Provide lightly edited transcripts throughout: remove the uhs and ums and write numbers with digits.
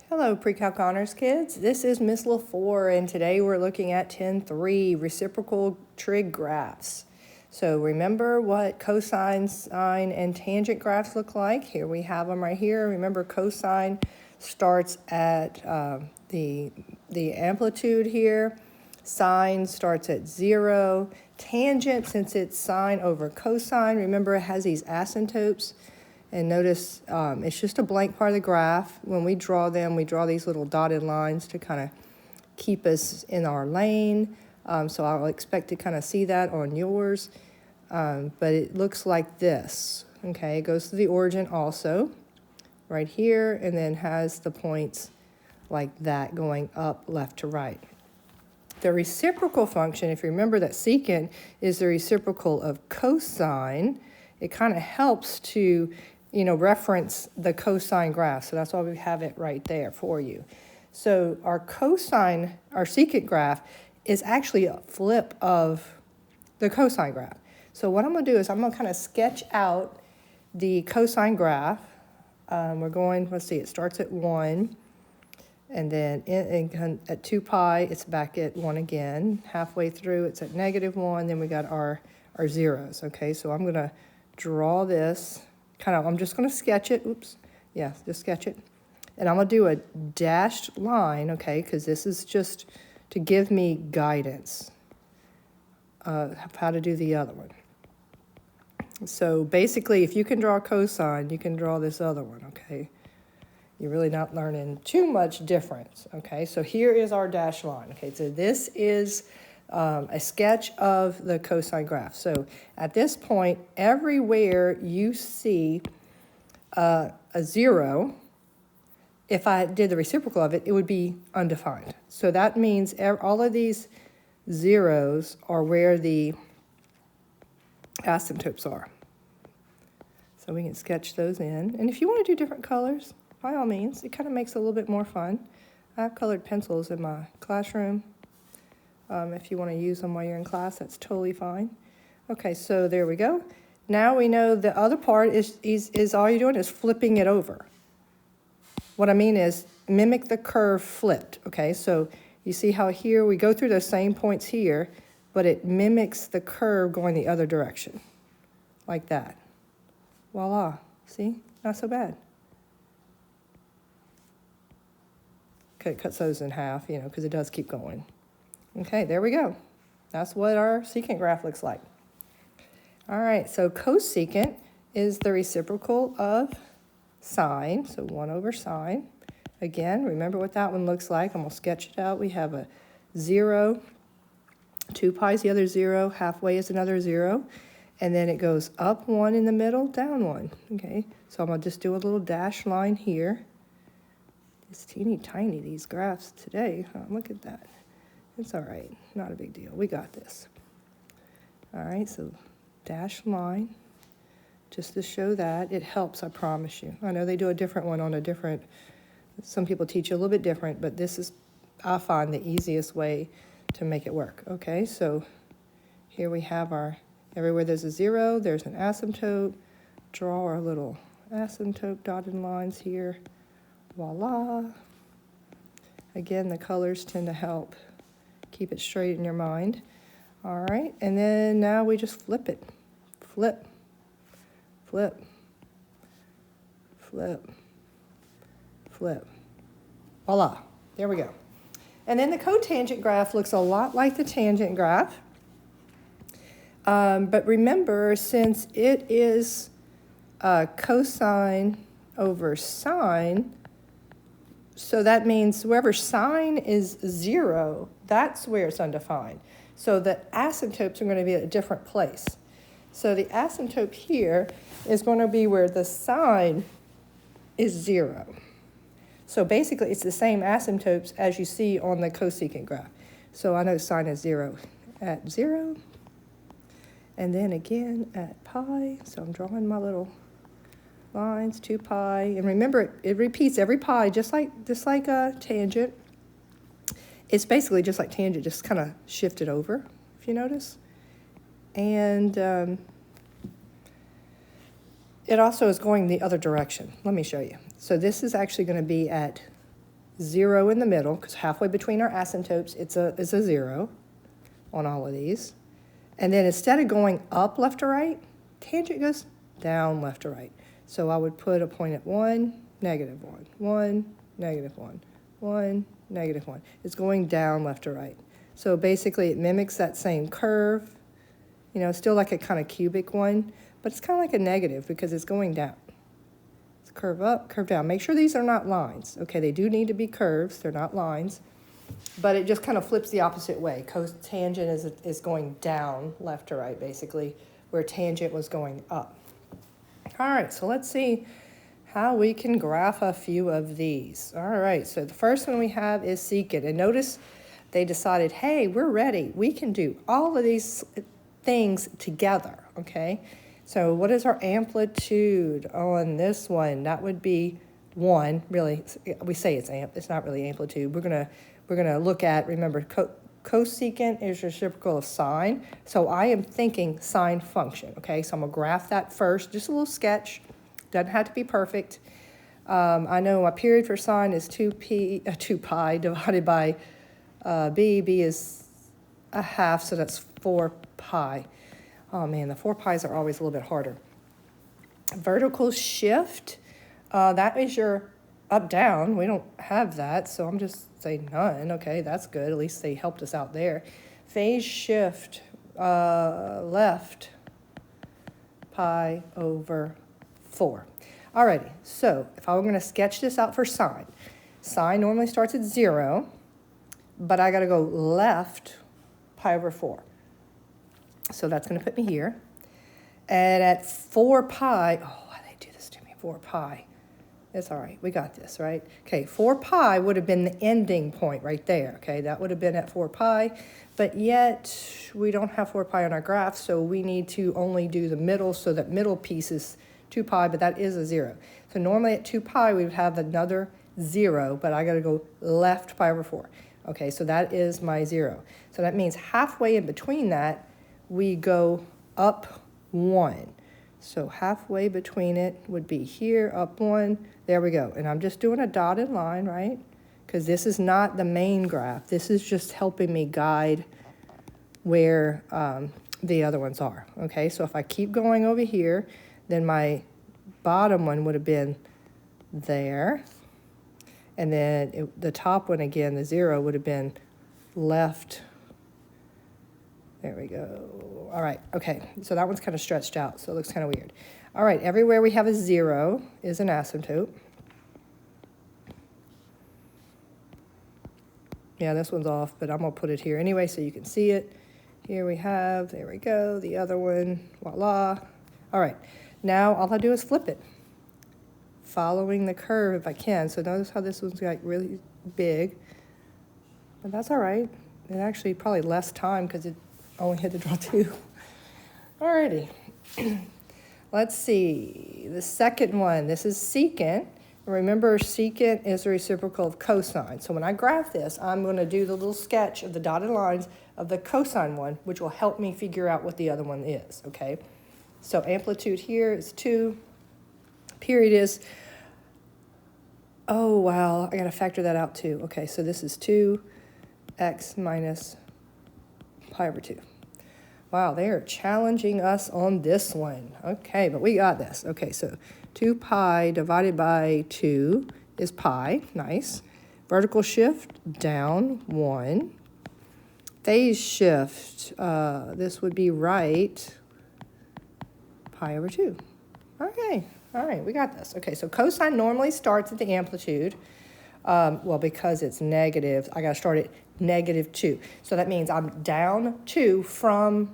Hello, Pre-Calc Honors kids. This is Miss LaFour, and today we're looking at 10.3, reciprocal trig graphs. So remember what cosine, sine, and tangent graphs look like. Here we have them right here. Remember, cosine starts at the amplitude here. Sine starts at 0. Tangent, since it's sine over cosine, remember it has these asymptotes. And notice it's just a blank part of the graph. When we draw them, we draw these little dotted lines to kind of keep us in our lane. So I'll expect to kind of see that on yours. But it looks like this. Okay, it goes to the origin also, right here, and then has the points like that going up left to right. The reciprocal function, if you remember that secant is the reciprocal of cosine, it kind of helps to reference the cosine graph. So that's why we have it right there for you. So our secant graph is actually a flip of the cosine graph. So what I'm going to do is I'm going to kind of sketch out the cosine graph. Let's see, it starts at 1. And then at 2 pi, it's back at 1 again. Halfway through, it's at -1. Then we got our zeros. Okay, so I'm going to draw this. I'm just going to sketch it. Oops. Yeah, just sketch it. And I'm going to do a dashed line, okay, because this is just to give me guidance of how to do the other one. So basically, if you can draw cosine, you can draw this other one, okay? You're really not learning too much difference, okay? So here is our dashed line, okay? So this is a sketch of the cosine graph. So at this point, everywhere you see a 0, if I did the reciprocal of it, it would be undefined. So that means all of these zeros are where the asymptotes are. So we can sketch those in. And if you want to do different colors, by all means, it kind of makes it a little bit more fun. I have colored pencils in my classroom. If you want to use them while you're in class, that's totally fine. Okay, so there we go. Now we know the other part is all you're doing is flipping it over. What I mean is mimic the curve flipped, okay? So you see how here we go through those same points here, but it mimics the curve going the other direction, like that. Voila, see? Not so bad. Okay, it cuts those in half, because it does keep going. Okay, there we go. That's what our secant graph looks like. All right, so cosecant is the reciprocal of sine, so 1 over sine. Again, remember what that one looks like. I'm going to sketch it out. We have a 0, 2 pi is the other 0, halfway is another 0, and then it goes up 1 in the middle, down 1. Okay, so I'm going to just do a little dash line here. It's teeny tiny, these graphs today. Oh, look at that. It's all right, not a big deal. We got this. All right, so dash line, just to show that. It helps, I promise you. I know they do a different one on some people teach you a little bit different, but this is, I find, the easiest way to make it work. Okay, so here we have everywhere there's a 0, there's an asymptote. Draw our little asymptote dotted lines here. Voila. Again, the colors tend to help keep it straight in your mind. All right, and then now we just flip it. Flip, flip, flip, flip. Voila, there we go. And then the cotangent graph looks a lot like the tangent graph. But remember, since it is cosine over sine, so that means wherever sine is 0, that's where it's undefined. So the asymptotes are going to be at a different place. So the asymptote here is going to be where the sine is 0. So basically, it's the same asymptotes as you see on the cosecant graph. So I know sine is 0 at 0, and then again at pi. So I'm drawing my little lines, 2 pi, and remember it repeats every pi, just like a tangent. It's basically just like tangent, just kind of shifted over, if you notice. And it also is going the other direction. Let me show you. So this is actually going to be at 0 in the middle, because halfway between our asymptotes, it's a 0 on all of these. And then instead of going up left to right, tangent goes down left to right. So I would put a point at 1, negative 1, 1, negative 1, 1, negative 1. It's going down left to right. So basically it mimics that same curve. You know, still like a kind of cubic one, but it's kind of like a negative because it's going down. It's curve up, curve down. Make sure these are not lines. Okay, they do need to be curves. They're not lines. But it just kind of flips the opposite way. Cotangent is going down left to right, basically, where tangent was going up. All right, so let's see how we can graph a few of these. All right, so the first one we have is secant. And notice they decided, hey, we're ready. We can do all of these things together, okay? So what is our amplitude on this one? That would be 1. Really, we say it's not really amplitude. We're gonna look at, remember, cosecant is reciprocal of sine. So I am thinking sine function, okay? So I'm gonna graph that first, just a little sketch. Doesn't have to be perfect. I know my period for sine is 2 pi divided by b. B is a half, so that's 4 pi. Oh man, the 4 pi's are always a little bit harder. Vertical shift, that is your up-down. We don't have that, so I'm just saying none. Okay, that's good. At least they helped us out there. Phase shift, left, pi over 4. Alrighty, so if I were going to sketch this out for sine, sine normally starts at 0, but I got to go left pi over 4. So that's going to put me here. And at 4 pi, oh, why did they do this to me? 4 pi. It's all right. We got this, right? Okay, 4 pi would have been the ending point right there. Okay, that would have been at 4 pi. But yet, we don't have 4 pi on our graph, so we need to only do the middle, so that middle piece is 2 pi, but that is a 0. So normally at 2 pi, we would have another 0, but I got to go left pi over 4. Okay, so that is my 0. So that means halfway in between that, we go up 1. So halfway between it would be here, up 1. There we go. And I'm just doing a dotted line, right? Because this is not the main graph. This is just helping me guide where the other ones are. Okay, so if I keep going over here, then my bottom one would have been there. And then the top one, again, the 0, would have been left. There we go. All right, okay. So that one's kind of stretched out, so it looks kind of weird. All right, everywhere we have a 0 is an asymptote. Yeah, this one's off, but I'm going to put it here anyway so you can see it. Here we have, there we go, the other one, voila. All right, now all I do is flip it, following the curve if I can. So notice how this one's like really big, but that's all right. It actually probably less time because it only had to draw 2. Alrighty. Let's see. The second one, this is secant. Remember, secant is the reciprocal of cosine. So when I graph this, I'm going to do the little sketch of the dotted lines of the cosine one, which will help me figure out what the other one is, okay? So amplitude here is 2. Period is, oh, wow, I got to factor that out too. Okay, so this is 2x minus pi over 2. Wow, they are challenging us on this one. Okay, but we got this. Okay, so 2 pi divided by 2 is pi. Nice. Vertical shift, down 1. Phase shift, this would be right pi over 2. Okay, all right, we got this. Okay, so cosine normally starts at the amplitude. Well, because it's negative, I got to start at -2. So that means I'm down 2 from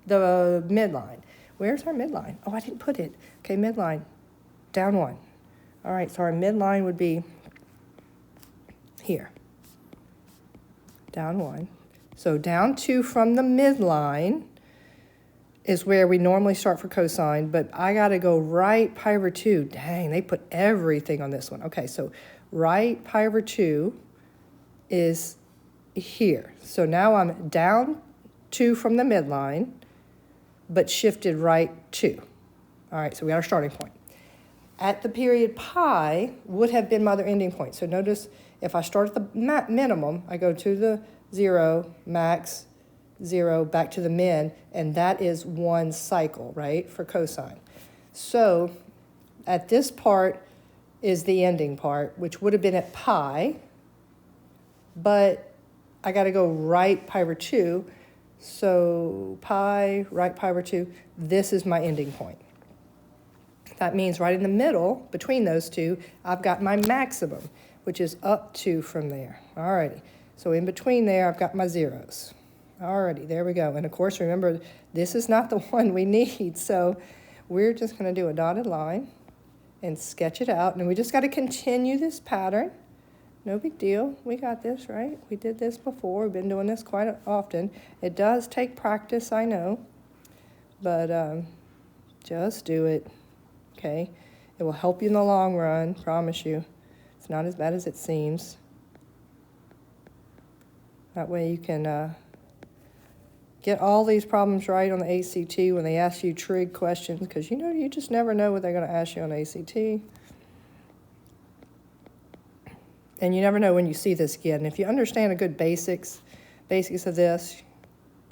the midline. Where's our midline? Oh, I didn't put it. Okay, midline, down 1. All right, so our midline would be here, down 1. So down 2 from the midline is where we normally start for cosine, but I got to go right pi over 2. Dang, they put everything on this one. Okay, so right pi over 2 is here. So now I'm down 2 from the midline, but shifted right 2. All right, so we got our starting point. at the period pi would have been my other ending point. So notice if I start at the minimum, I go to the 0, max, 0, back to the min, and that is one cycle, right, for cosine. So at this part is the ending part, which would have been at pi, but I got to go right pi over 2. So pi, right pi over 2, this is my ending point. That means right in the middle, between those two, I've got my maximum, which is up 2 from there. Alrighty, so in between there, I've got my zeros. Alrighty, there we go. And of course, remember, this is not the one we need, so we're just going to do a dotted line and sketch it out. And we just got to continue this pattern. No big deal. We got this, right? We did this before. We've been doing this quite often. It does take practice, I know, but just do it. Okay, it will help you in the long run, promise you. It's not as bad as it seems. That way you can get all these problems right on the ACT when they ask you trig questions, because you know, you just never know what they're going to ask you on the ACT. And you never know when you see this again. And if you understand a good basics of this,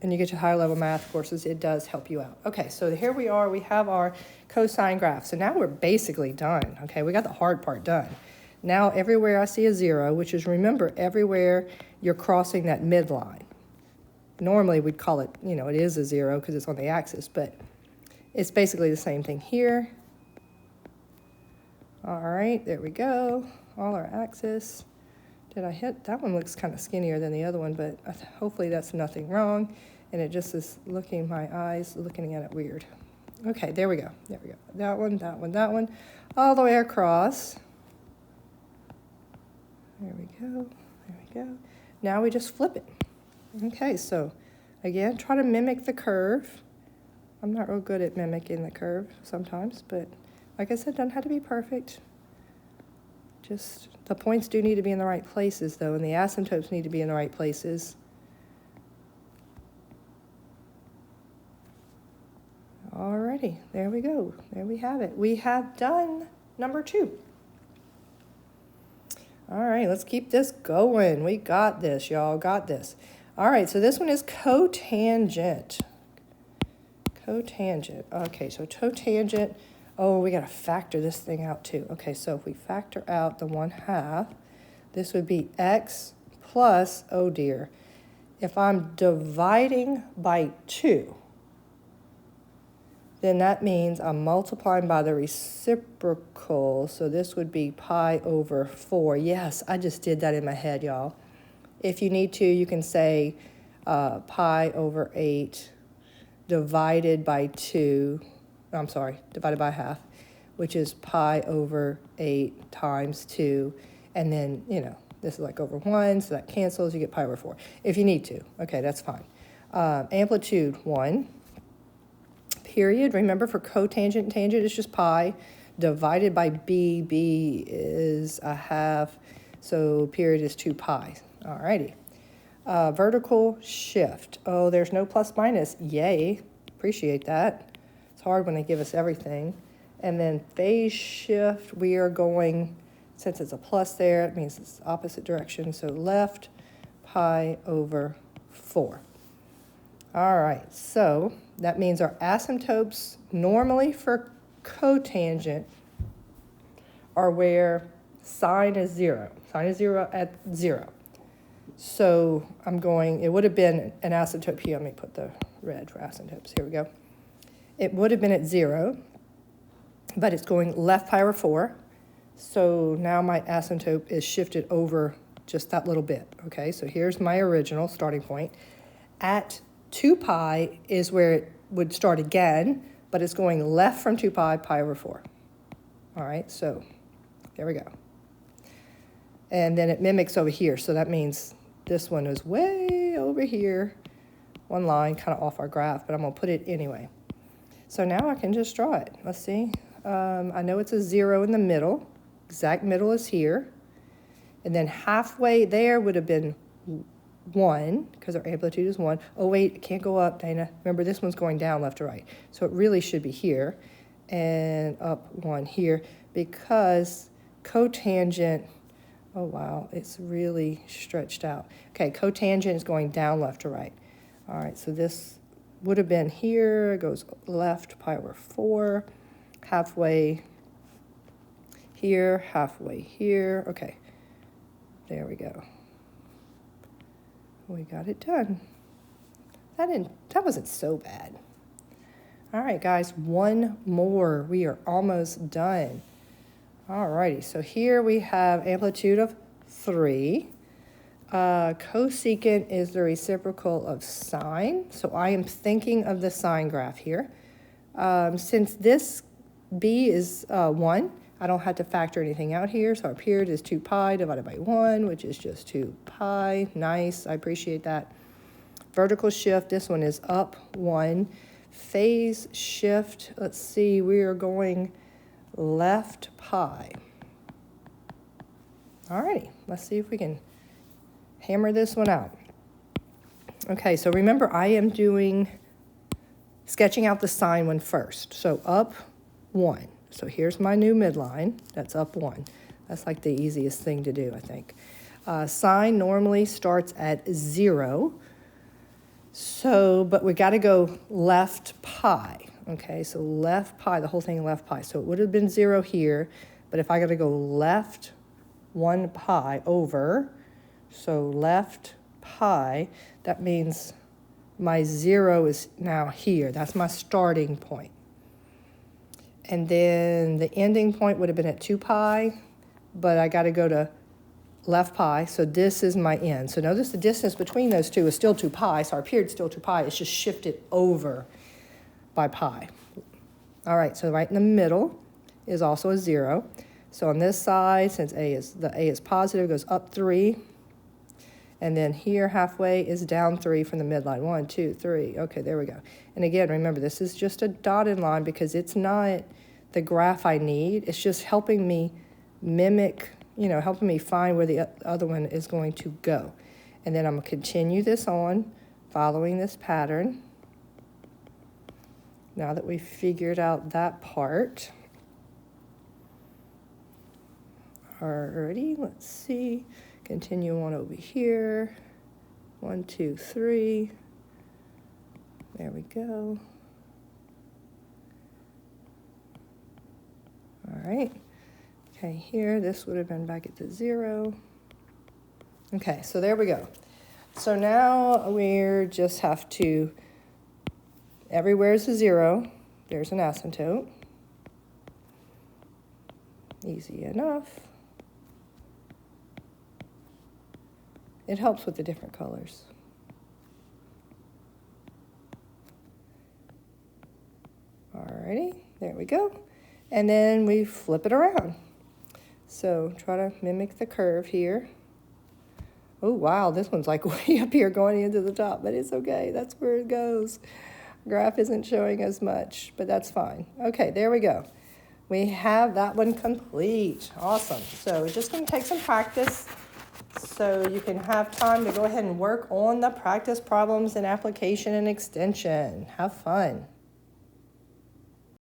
and you get your higher level math courses, it does help you out. Okay, so here we are. We have our cosine graph. So now we're basically done. Okay, we got the hard part done. Now everywhere I see a 0, which is, remember, everywhere you're crossing that midline. Normally we'd call it, you know, it is a 0 because it's on the axis, but it's basically the same thing here. All right, there we go. All our axis. Did I hit? That one looks kind of skinnier than the other one, but hopefully that's nothing wrong. And it just is looking, my eyes looking at it weird. Okay, there we go. There we go. That one, that one, that one. All the way across. There we go. There we go. Now we just flip it. Okay, so again, try to mimic the curve. I'm not real good at mimicking the curve sometimes, but like I said, doesn't have to be perfect. Just the points do need to be in the right places, though, and the asymptotes need to be in the right places. Alrighty, there we go. There we have it. We have done number 2. All right, let's keep this going. We got this, y'all. Got this. All right, so this one is cotangent. Cotangent. Okay, so cotangent. Oh, we got to factor this thing out too. Okay, so if we factor out the 1/2, this would be x plus, oh dear, if I'm dividing by 2, then that means I'm multiplying by the reciprocal. So this would be pi over 4. Yes, I just did that in my head, y'all. If you need to, you can say pi over 8 divided by 2. I'm sorry, divided by 1/2, which is pi over 8 times 2. And then, you know, this is like over 1, so that cancels. You get pi over 4 if you need to. Okay, that's fine. Amplitude 1. Period. Remember, for cotangent and tangent, it's just pi divided by b. B is 1/2, so period is 2 pi. Alrighty. Vertical shift. Oh, there's no plus minus. Yay. Appreciate that. It's hard when they give us everything. And then phase shift, we are going, since it's a plus there, it means it's opposite direction. So left, pi over 4. All right, so that means our asymptotes normally for cotangent are where sine is 0. Sine is 0 at 0. So I'm going, it would have been an asymptote here. Let me put the red for asymptotes. Here we go. It would have been at 0, but it's going left pi over 4. So now my asymptote is shifted over just that little bit. Okay, so here's my original starting point. At 2 pi is where it would start again, but it's going left from 2 pi, pi over 4. All right, so there we go. And then it mimics over here, so that means this one is way over here, one line kind of off our graph, but I'm going to put it anyway. So now I can just draw it. Let's see. I know it's a 0 in the middle. Exact middle is here. And then halfway there would have been 1, because our amplitude is 1. Oh, wait, it can't go up, Dana. Remember, this one's going down left to right. So it really should be here and up 1 here, because cotangent, oh wow, it's really stretched out. Okay, cotangent is going down left to right. All right, so this would have been here, it goes left pi over 4, halfway here, halfway here. Okay, there we go. We got it done. That wasn't so bad. All right, guys, one more. We are almost done. All righty, so here we have amplitude of 3. Cosecant is the reciprocal of sine. So I am thinking of the sine graph here. Since this b is 1, I don't have to factor anything out here. So our period is 2 pi divided by 1, which is just 2 pi. Nice, I appreciate that. Vertical shift, this one is up 1. Phase shift, let's see, we are going left pi. All righty, let's see if we can hammer this one out. Okay, so remember I am sketching out the sine one first. So up 1. So here's my new midline. That's up 1. That's like the easiest thing to do, I think. Sine normally starts at 0. So, but we got to go left pi. Okay, so left pi, the whole thing left pi. So it would have been 0 here, but if I got to go left 1 pi over, so left pi, that means my 0 is now here. That's my starting point. And then the ending point would have been at 2 pi, but I got to go to left pi, so this is my end. So notice the distance between those two is still 2 pi, so our period is still 2 pi. It's just shifted over by pi. All right, so right in the middle is also a 0. So on this side, since the a is positive, it goes up 3. And then here halfway is down 3 from the midline. 1, 2, 3. Okay, there we go. And again, remember, this is just a dotted line because it's not the graph I need. It's just helping me mimic, helping me find where the other one is going to go. And then I'm going to continue this on, following this pattern. Now that we've figured out that part. Alrighty, let's see. Continue on over here. 1, 2, 3. There we go. All right. Okay, here, this would have been back at the 0. Okay, so there we go. So now we just have to, everywhere is a 0. There's an asymptote. Easy enough. It helps with the different colors. Alrighty, there we go. And then we flip it around. So try to mimic the curve here. Oh, wow, this one's like way up here going into the top, but it's okay. That's where it goes. Graph isn't showing as much, but that's fine. Okay, there we go. We have that one complete. Awesome. So it's just going to take some practice so you can have time to go ahead and work on the practice problems in application and extension. Have fun.